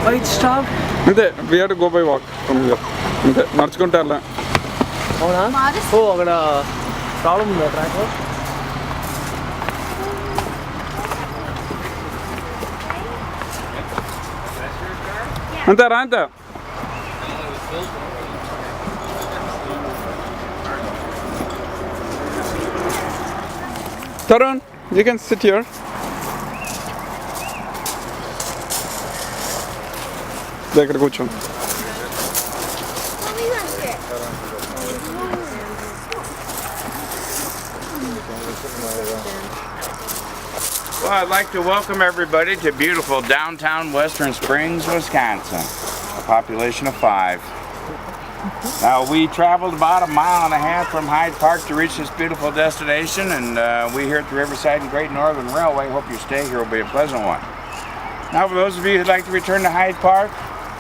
Why it stopped? అంతే we have to go by walk from here. అంతే నడుచుకుంటూ వెళ్ళాం. అవునా? ఓ అక్కడ ప్రాబ్లం ఉందా ట్రాక్? అంతే రా అంతే. Tarun, you can sit here. ఇక్కడ కూర్చో. Well, I'd like to welcome everybody to beautiful downtown Western Springs, Wisconsin. A population of 5. Now, we traveled about 1.5 miles from Hyde Park to reach this beautiful destination, and we here at the Riverside and Great Northern Railway hope your stay here will be a pleasant one. Now, for those of you who'd like to return to Hyde Park,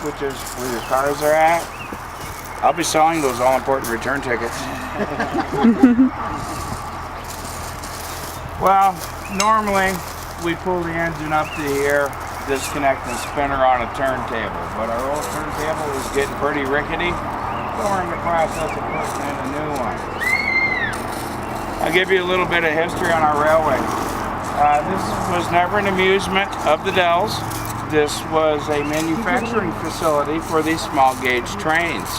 which is where your cars are at, I'll be selling those all-important return tickets. Well, normally we pull the engine up to here, disconnect and spin her on a turntable, but our old turntable is getting pretty rickety, so we're in the process of putting in a new one. I'll give you a little bit of history on our railway. This was never an amusement of the Dells. This was a manufacturing facility for these small gauge trains.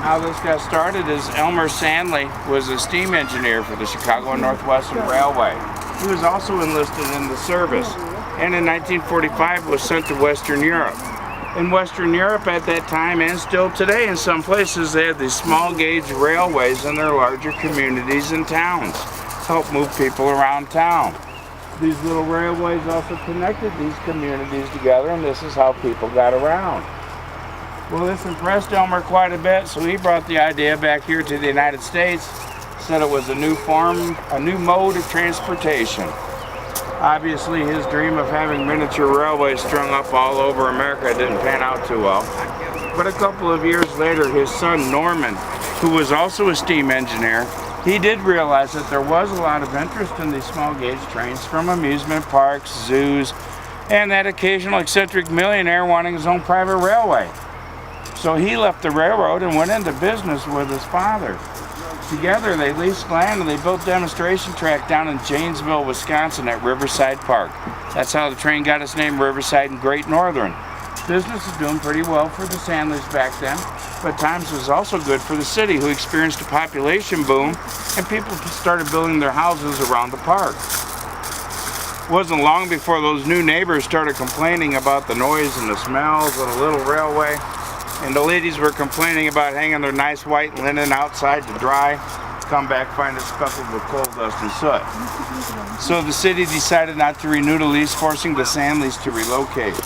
How this got started is Elmer Sandley was a steam engineer for the Chicago and Northwestern Railway. He was also enlisted in the service, and in 1945 was sent to Western Europe. In Western Europe at that time, and still today in some places, they had these small gauge railways in their larger communities and towns to help move people around town. These little railways also connected these communities together, and this is how people got around. Well, this impressed Elmer quite a bit, so he brought the idea back here to the United States, said it was a new form, a new mode of transportation. Obviously, his dream of having miniature railways strung up all over America didn't pan out too well. But a couple of years later, his son Norman, who was also a steam engineer, he did realize that there was a lot of interest in these small gauge trains from amusement parks, zoos, and that occasional eccentric millionaire wanting his own private railway. So he left the railroad and went into business with his father. Together they leased land and they built a demonstration track down in Janesville, Wisconsin at Riverside Park. That's how the train got its name, Riverside and Great Northern. Business was doing pretty well for the Sandleys back then, but times was also good for the city, who experienced a population boom and people started building their houses around the park. It wasn't long before those new neighbors started complaining about the noise and the smells of the little railway. And the ladies were complaining about hanging their nice white linen outside to dry, come back, find it speckled with coal dust and soot. So the city decided not to renew the lease, forcing the Sandleys to relocate.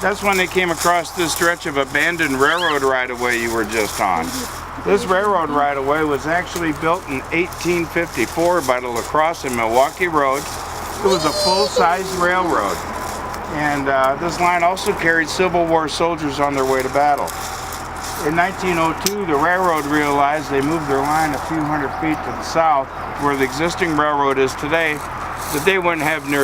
That's when they came across this stretch of abandoned railroad right-of-way you were just on. This railroad right-of-way was actually built in 1854 by the La Crosse and Milwaukee Road. It was a full-size railroad. And this line also carried Civil War soldiers on their way to battle. In 1902, the railroad realized they moved their line a few hundred feet to the south, where the existing railroad is today, that they wouldn't have near as